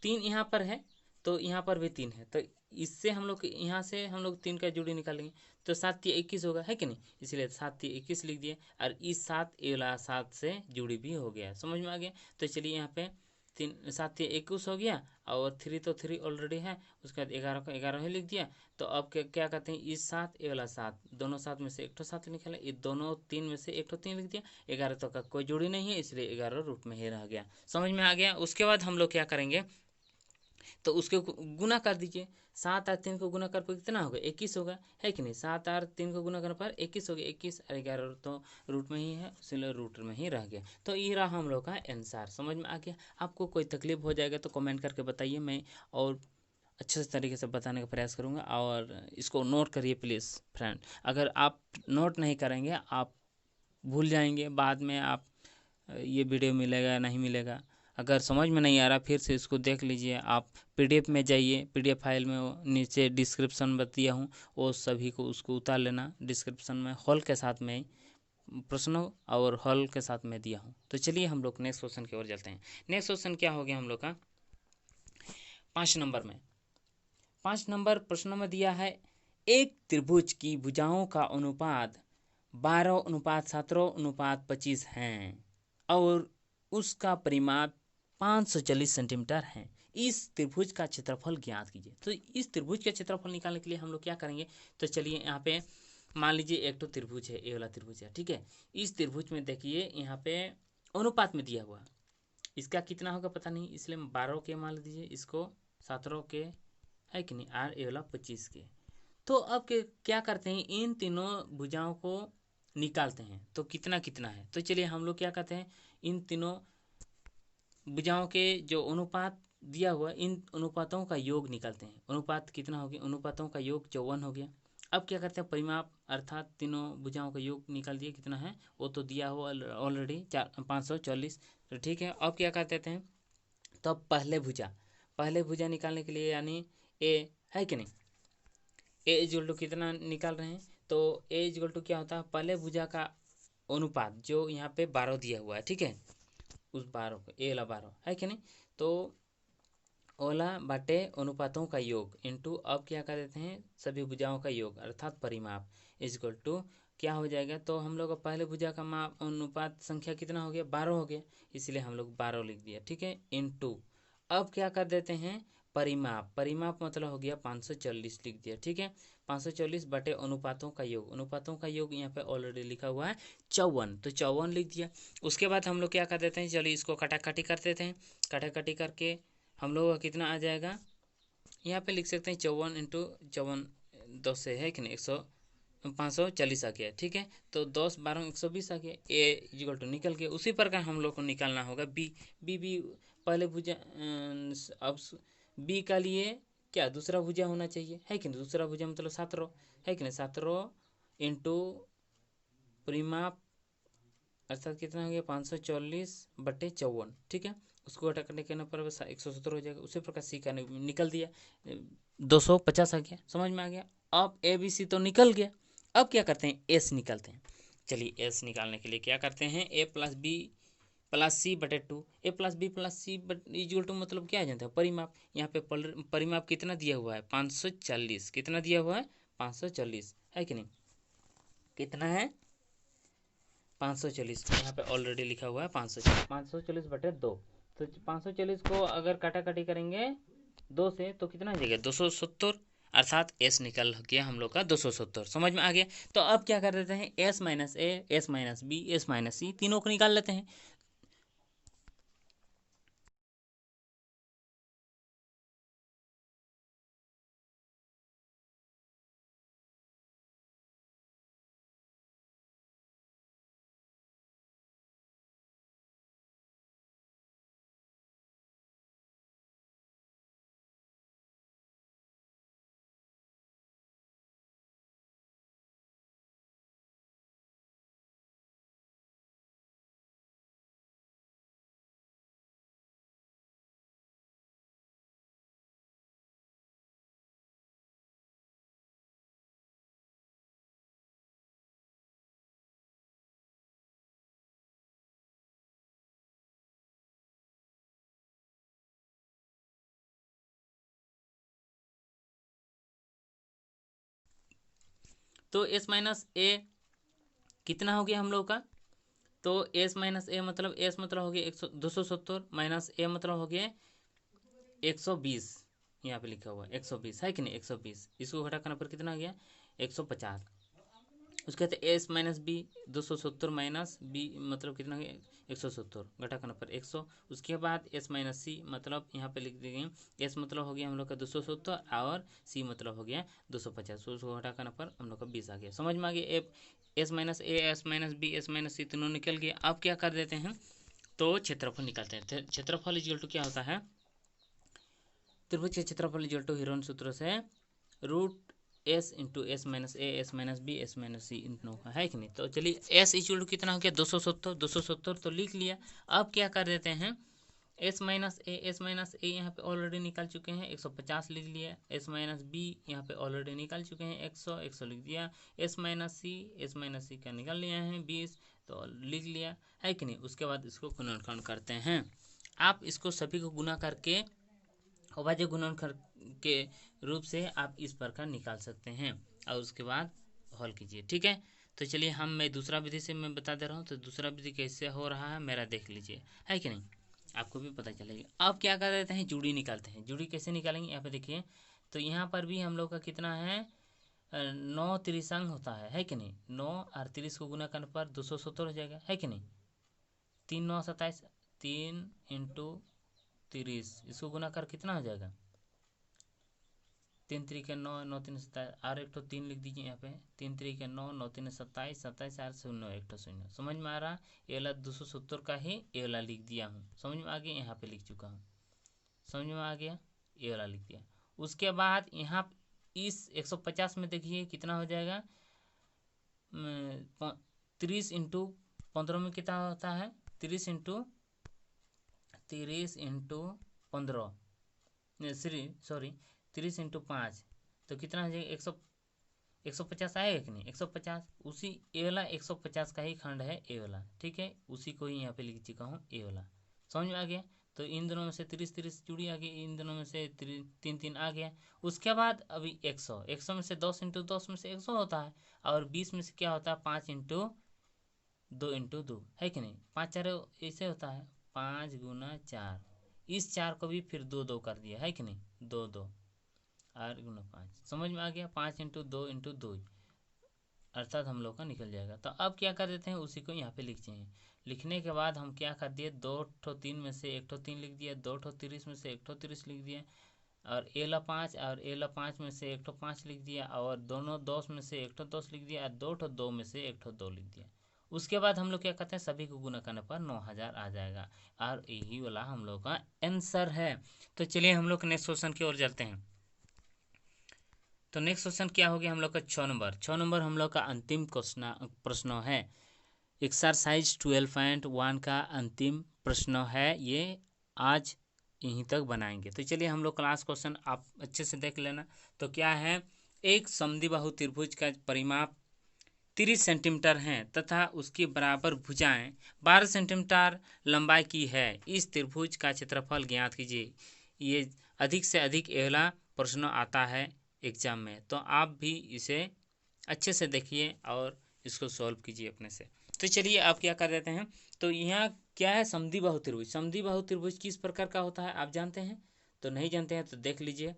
3 यहाँ पर है, तो यहाँ पर भी 3 है, तो इससे हम लोग यहाँ से हम लोग 3 का जोड़ी निकालेंगे, तो 7 3 21 होगा, है कि नहीं, इसलिए 7 3 21 लिख दिए। और इस 7 ए वाला 7 से जोड़ी भी हो गया, समझ में आ गया। तो चलिए यहाँ पे 7 3 21 हो गया, और 3 तो 3 ऑलरेडी है, उसके बाद 11 को 11 ही लिख दिया। तो अब क्या कहते हैं, इस 7 ए वाला 7 दोनों 7 में से एक तो 7 निकाला, ये दोनों 3 में से एक तो 3 लिख दिया। 11 तो का कोई जोड़ी नहीं है, इसलिए 11 रूट में ही रह गया, समझ में आ गया। उसके बाद हम लोग क्या करेंगे, तो उसके गुना कर दीजिए। 7 और 3 को गुना कर पर कितना होगा 21 होगा, है कि नहीं। 7 और 3 को गुना करने पर 21 हो गया, 21 और 11 तो रूट में ही है, इसलिए रूट में ही रह गया। तो ये रहा हम लोग का आंसर, समझ में आ गया। आपको कोई तकलीफ हो जाएगा तो कमेंट करके बताइए, मैं और अच्छे से तरीके से बताने का प्रयास करूँगा। और इसको नोट करिए प्लीज़ फ्रेंड, अगर आप नोट नहीं करेंगे आप भूल जाएंगे, बाद में आप ये वीडियो मिलेगा नहीं मिलेगा। अगर समझ में नहीं आ रहा फिर से इसको देख लीजिए, आप पीडीएफ में जाइए, पीडीएफ फाइल में वो नीचे डिस्क्रिप्शन में दिया हूँ, वो सभी को उसको उतार लेना। डिस्क्रिप्शन में हॉल के साथ में प्रश्नों और हॉल के साथ में दिया हूँ। तो चलिए हम लोग नेक्स्ट क्वेश्चन की ओर चलते हैं। नेक्स्ट क्वेश्चन क्या हो गया हम लोग का 5 नंबर में। 5 नंबर प्रश्नों में दिया है, एक त्रिभुज की भुजाओं का अनुपात 12:17:25 हैं और उसका परिमाप 540 सेंटीमीटर है। इस त्रिभुज का क्षेत्रफल ज्ञात कीजिए। तो इस त्रिभुज का क्षेत्रफल निकालने के लिए हम लोग क्या करेंगे, तो चलिए यहाँ पे मान लीजिए एक तो त्रिभुज है, ए वाला त्रिभुज है, ठीक है। इस त्रिभुज में देखिए यहाँ पे अनुपात में दिया हुआ, इसका कितना होगा पता नहीं, इसलिए 12 के मान लीजिए, इसको 17 के, है कि नहीं, और ए वाला 25 के। तो अब क्या करते हैं, इन तीनों भुजाओं को निकालते हैं, तो कितना कितना है। तो चलिए हम लोग क्या करते हैं, इन तीनों भुजाओं के जो अनुपात दिया हुआ, इन अनुपातों का योग निकालते हैं। अनुपात कितना हो गया, अनुपातों का योग 54 हो गया। अब क्या करते हैं, परिमाप अर्थात तीनों भुजाओं का योग निकाल दिए, कितना है वो तो दिया हुआ ऑलरेडी 540। तो ठीक है, अब क्या कर देते हैं, तो अब पहले भुजा निकालने के लिए, यानी ए, है कि नहीं, ए इक्वल टू कितना निकाल रहे हैं, तो ए इक्वल टू क्या होता है, पहले भुजा का अनुपात जो यहाँ पे 12 दिया हुआ है, ठीक है, उस 12 को ए वाला 12 है कि नहीं, तो ओला बाटे अनुपातों का योग इनटू, अब क्या कर देते हैं, सभी भुजाओं का योग अर्थात परिमाप इक्वल टू क्या हो जाएगा, तो हम लोग पहले भुजा का माप अनुपात संख्या कितना हो गया 12 हो गया, इसलिए हम लोग 12 लिख दिया, ठीक है, इनटू अब क्या कर देते हैं, परिमाप मतलब हो गया 540 लिख दिया, ठीक है। 540 बटे अनुपातों का योग यहाँ पे ऑलरेडी लिखा हुआ है 54, तो 54 लिख दिया। उसके बाद हम लोग क्या कर देते हैं, चलिए इसको कटाकटी कर देते हैं। कटाकटी करके हम लोग का कितना आ जाएगा, यहाँ पे लिख सकते हैं 54 इंटू 54 10 से, है कि नहीं, 540 आ गया, ठीक है। तो 10 12 120 आ गया, ए इक्वल टू निकल गया। उसी प्रकार हम लोग को निकालना होगा बी पहले भुजा, अब बी का लिए क्या दूसरा भुजा होना चाहिए, है कि नहीं, दूसरा भुजा मतलब 17, है कि नहीं, 17 इंटू परिमाप अर्थात कितना हो गया 540 बटे 54, ठीक है। उसको घटा करने के पर 170 हो जाएगा। उसी प्रकार सी का निकल दिया 250 आ गया, समझ में आ गया। अब ए बी सी तो निकल गया, अब क्या करते हैं एस निकालते हैं। चलिए एस निकालने के लिए क्या करते हैं, A plus B plus C बटे two, A plus B plus C बट इक्वल टू मतलब क्या आ जाता है परिमाप। यहाँ पे परिमाप कितना दिया हुआ है 540, कितना दिया हुआ है 540 है कि नहीं, कितना है 540, यहाँ पे ऑलरेडी लिखा हुआ है 540, 540 बटे दो। तो 540 को अगर काटाकाटी करेंगे दो से तो कितना आ जाएगा 270, अर्थात एस निकल गया हम लोग का 270। समझ में आ गया। तो अब क्या कर देते हैं S minus A, S minus B, S minus C, तीनों को निकाल लेते हैं। तो एस माइनस ए कितना हो गया हम लोग का, तो एस माइनस ए मतलब एस मतलब हो गया 270 माइनस ए मतलब हो गया 120, यहाँ पे लिखा हुआ है 120 है कि नहीं 120, इसको घटा करने पर कितना आ गया 150। उसके बाद S minus B 270 minus B मतलब कितना गया 170, घटा करने पर 100। उसके बाद एस माइनस सी मतलब यहाँ पे लिख देंगे एस मतलब हो गया हम लोग का 270 और सी मतलब हो गया 250, उसको घटा करने पर हम लोग का 20 आ गया। समझ में आ गया। S minus A, S minus B, S minus C तीनों निकल गया। अब क्या कर देते हैं तो क्षेत्रफल निकालते हैं। क्षेत्रफल इक्वल टू क्या होता है, त्रिभुज के क्षेत्रफल इक्वल टू हीरोन सूत्र से root S into S minus A, S minus B, S minus C इन दोनों का है कि नहीं। तो चलिए एस इक्वल टू कितना हो गया 270, 270 तो लिख लिया। अब क्या कर देते हैं S minus A, S minus ए यहाँ पे ऑलरेडी निकाल चुके हैं 150 लिख लिया। एस माइनस बी यहाँ पे ऑलरेडी निकाल चुके हैं 100, 100 लिख दिया। एस माइनस सी, एस माइनस सी का निकाल लिया है 20 तो लिख लिया है कि नहीं। उसके बाद इसको गुणनखंड करते हैं। आप इसको सभी को गुना करके अभाज्य गुणनखंड के रूप से आप इस प्रकार निकाल सकते हैं और उसके बाद हल कीजिए। ठीक है। तो चलिए मैं दूसरा विधि से मैं बता दे रहा हूँ। तो दूसरा विधि कैसे हो रहा है मेरा देख लीजिए, है कि नहीं, आपको भी पता चलेगा। अब क्या कर देते हैं जुड़ी निकालते हैं। जुड़ी कैसे निकालेंगे यहाँ पे देखिए। तो यहाँ पर भी हम लोग का कितना है 9 त्रिसंग होता है कि नहीं। 9 और 30 को गुना करने पर 270 हो जाएगा है कि नहीं। 3 9 27, 3 × 30 इसको गुना कर कितना हो जाएगा 3 × 3 = 9, 9 × 3 = 27 और एक तो 3 लिख दीजिए यहाँ पे। 3 × 3 = 9, 9 × 3 = 27, 27 और 0 एक तो 0। समझ में आ रहा। ये वाला 270 का ही ये वाला लिख दिया हूँ। समझ में आ गया, यहाँ पे लिख चुका हूँ। समझ में आ गया, ये वाला लिख दिया। उसके बाद यहाँ इस 150 में देखिए कितना हो जाएगा 30 × 15 में कितना होता है 30 × 15 सॉरी 30 × 5 तो कितना हो जाएगा 150 आएगा कि नहीं 150। उसी ए वाला 150 का ही खंड है ए वाला। ठीक है, उसी को ही यहाँ पे लिख चुका हूँ ए वाला। समझ में आ गया। तो इन दोनों में से 30 30 जुड़ी आ गई, इन दोनों में से 3 3 आ गया। उसके बाद अभी 100, 100 में से 10 × 10 में से 100 होता है और 20 में से क्या होता है 5 × 2 × 2 है कि नहीं। 5 4 ऐसे होता है 5 × 4। इस 4 को भी फिर 2 2 कर दिया है कि नहीं 2 2 और गुना 5। समझ में आ गया। 5 × 2 × 2 अर्थात हम लोग का निकल जाएगा। तो अब क्या कर देते हैं उसी को यहाँ पे लिखते हैं। लिखने के बाद हम क्या कर दिए 2 ठो 3 में से 1 ठो 3 लिख दिया, 2 ठो 30 में से 1 ठो 30 लिख दिया और ए ला 5 और ए ला 5 में से 1 ठो 5 लिख दिया और दोनों 10 में से 1 ठो 10 लिख दिया और 2 ठो 2 में से 1 ठो 2 लिख दिया। उसके बाद हम लोग क्या करते हैं सभी को गुना करने पर 9000 आ जाएगा और यही वाला हम लोग का आंसर है। तो चलिए हम लोग नेक्स्ट क्वेश्चन की ओर चलते हैं। तो नेक्स्ट क्वेश्चन क्या हो गया हम लोग का 6 नंबर हम लोग का अंतिम प्रश्न है। एक्सरसाइज 12.1 का अंतिम प्रश्न है ये। आज यहीं तक बनाएंगे। तो चलिए हम लोग क्लास क्वेश्चन आप अच्छे से देख लेना। तो क्या है एक समद्विबाहु त्रिभुज का परिमाप 30 सेंटीमीटर हैं तथा उसकी बराबर भुजाएं 12 सेंटीमीटर लंबाई की है। इस त्रिभुज का क्षेत्रफल ज्ञात कीजिए। ये अधिक से अधिक अगला प्रश्न आता है एग्जाम में, तो आप भी इसे अच्छे से देखिए और इसको सॉल्व कीजिए अपने से। तो चलिए आप क्या कर देते हैं, तो यहाँ क्या है, समद्विबाहु त्रिभुज। समद्विबाहु त्रिभुज किस प्रकार का होता है आप जानते हैं? तो नहीं जानते हैं तो देख लीजिए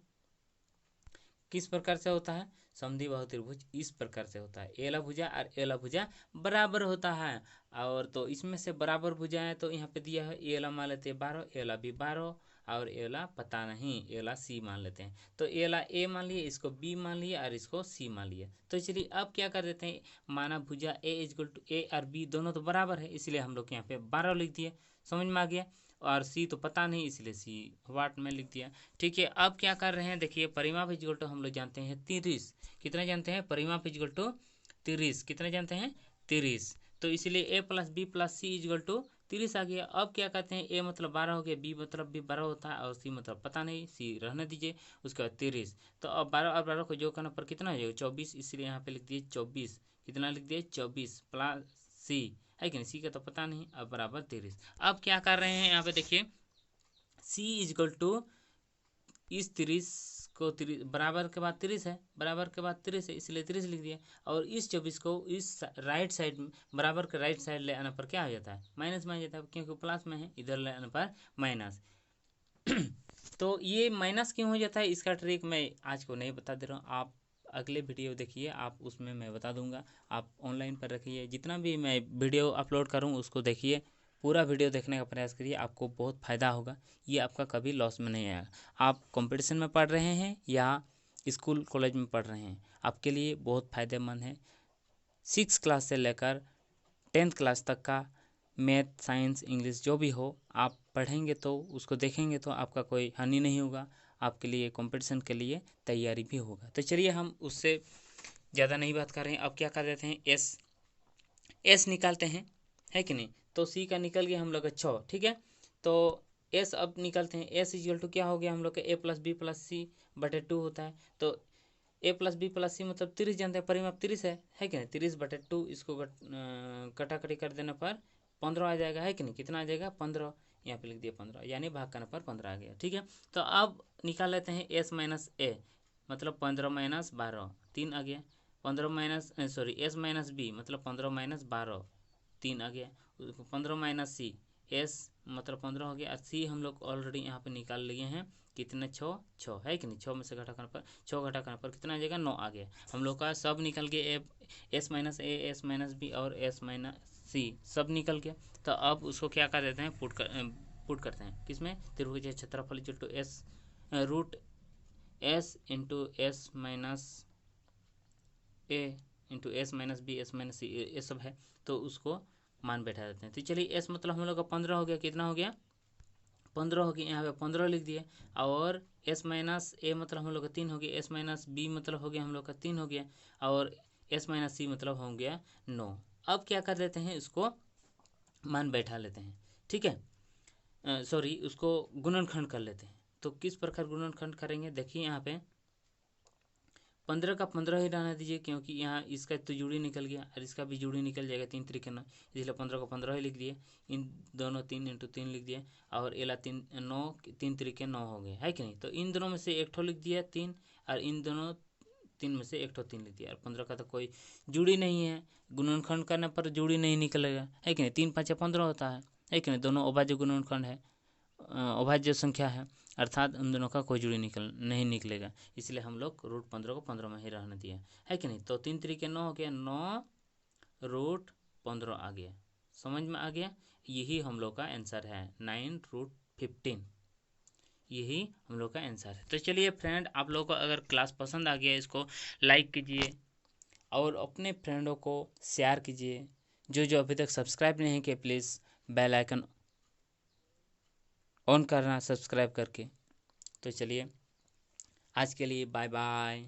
किस प्रकार से होता है। समद्विबाहु त्रिभुज इस प्रकार से होता है, एला भुजा और एला भुजा बराबर होता है। और तो इसमें से बराबर भुजाएं तो यहाँ पे दिया है, एला मान लेते हैं 12, एला भी 12 और एला पता नहीं, एला सी मान लेते हैं। तो एला ए मान लिए, इसको बी मान लिए और इसको सी मान लिए। तो चलिए अब क्या कर देते हैं, माना भुजा ए इक्वल टू ए और बी दोनों तो बराबर है, इसलिए हम लोग यहाँ पे 12 लिख दिए। समझ में आ गया। और सी तो पता नहीं, इसलिए सी वाट में लिख दिया। ठीक है, अब क्या कर रहे हैं, देखिए परिमाप इक्वल टू हम लोग जानते हैं 30। कितने जानते हैं? परिमाप इक्वल टू 30। कितने जानते हैं? 30। तो इसलिए A plus B plus C equal to 30 आ गया। अब क्या कहते हैं, ए मतलब 12 हो गया, बी मतलब भी 12 होता है और सी मतलब पता नहीं, सी रहने दीजिए। उसके बाद 30। तो अब 12 और 12 को जो करने पर कितना हो जाएगा? 24। इसलिए यहाँ पे लिख दिए 24। कितना लिख दिए? 24 प्लस सी, है कि नहीं? सी का तो पता नहीं, अब बराबर 30। अब क्या कर रहे हैं यहाँ पे देखिए, सी इजक्वल टू इस 30 को 30 बराबर के बाद 30 है, बराबर के बाद 30 है इसलिए 30 लिख दिया। और इस 24 को इस राइट साइड बराबर के राइट साइड ले आने पर क्या हो जाता है? माइनस में आ जाता है, क्योंकि प्लस में है, इधर ले आने पर माइनस। तो ये माइनस क्यों हो जाता है, इसका ट्रिक मैं आज को नहीं बता दे रहा हूँ, आप अगले वीडियो देखिए, आप उसमें मैं बता दूंगा। आप ऑनलाइन पर रखिए, जितना भी मैं वीडियो अपलोड करूँ उसको देखिए, पूरा वीडियो देखने का प्रयास करिए, आपको बहुत फ़ायदा होगा। ये आपका कभी लॉस में नहीं आएगा। आप कंपटीशन में पढ़ रहे हैं या स्कूल कॉलेज में पढ़ रहे हैं, आपके लिए बहुत फ़ायदेमंद है। 6 क्लास से लेकर 10th क्लास तक का मैथ, साइंस, इंग्लिश जो भी हो, आप पढ़ेंगे तो उसको देखेंगे तो आपका कोई हानि नहीं होगा, आपके लिए कंपटीशन के लिए तैयारी भी होगा। तो चलिए हम उससे ज़्यादा नहीं बात कर रहे हैं, अब क्या कर देते हैं, एस निकालते हैं, है कि नहीं? तो सी का निकल गया हम लोग का 6। ठीक है, तो एस अब निकालते हैं। एस इक्वल टू क्या हो गया हम लोग का, ए प्लस बी प्लस सी बटे 2 होता है। तो ए प्लस बी प्लस सी मतलब 30 जानते हैं, परिमाप 30 है कि नहीं? 30 बटे 2, इसको कटाकटी कर देने पर 15 आ जाएगा, है कि नहीं? कितना आ जाएगा? 15। यहाँ पे लिख दिया 15, यानी भाग करने पर 15 आ गया। ठीक है, तो अब निकाल लेते हैं एस माइनस ए, मतलब 15 माइनस 12, 3 आ गया। 15 minus sorry S minus B मतलब 15 माइनस 12, 3 आ गया। 15 माइनस सी, एस मतलब 15 हो गया, और सी हम लोग ऑलरेडी यहाँ पे निकाल लिए हैं। कितने? 6 है कि नहीं? 6 में से घटा करने पर 6 घटा करने पर कितना आ जाएगा? 9 आ गया। हम लोग का सब निकल गया, S minus A, S minus B और एस माइनस सी सब निकल गया। तो अब उसको क्या कर देते हैं, पुट करते हैं किसमें? त्रिभुज क्षेत्रफल equal to S root S into S minus A into S minus B S minus C, ये सब है, तो उसको मान बैठा देते हैं। तो चलिए एस मतलब हम लोग का 15 हो गया, कितना हो गया? 15 हो गया, यहाँ पे 15 लिख दिए। और एस माइनस ए मतलब हम लोग का 3 हो गया, एस माइनस बी मतलब हो गया हम लोग का 3 हो गया, और एस माइनस सी मतलब हो गया 9। अब क्या कर देते हैं, इसको मान बैठा लेते हैं। ठीक है, सॉरी उसको गुणनखंड कर लेते हैं। तो किस प्रकार गुणनखंड करेंगे, देखिए यहाँ पे 15 का 15 ही रहने दीजिए, क्योंकि यहाँ इसका तो जुड़ी निकल गया और इसका भी जुड़ी निकल जाएगा, 3 तरीके ना, इसलिए 15 को 15 ही लिख दिए। इन दोनों 3 इंटू 3 लिख दिए, और एला 3 9, 3 तरीके 9 हो गए, है कि नहीं? तो इन दोनों में से एक ठो लिख दिया 3, और इन दोनों 3 में से एक ठो 3 लिख दिया। और 15 का तो कोई जुड़ी नहीं है, गुणनखंड करने पर जुड़ी नहीं निकलेगा, है कि नहीं? 3 5 15 होता है कि नहीं? दोनों अभाज्य गुणनखंड है, अभाज्य संख्या है, अर्थात उन दोनों का कोई जुड़ी नहीं निकलेगा, इसलिए हम लोग रूट 15 को 15 में ही रहने दिया, है कि नहीं? तो 3 तरीके 9 हो गया, 9 रूट 15 आ गया। समझ में आ गया? यही हम लोग का आंसर है, 9 रूट 15, यही हम लोग का आंसर है। तो चलिए फ्रेंड, आप लोगों को अगर क्लास पसंद आ गया, इसको लाइक कीजिए और अपने फ्रेंडों को शेयर कीजिए। जो अभी तक सब्सक्राइब नहीं किए, प्लीज़ बेल आइकन ऑन करना सब्सक्राइब करके। तो चलिए आज के लिए बाय बाय।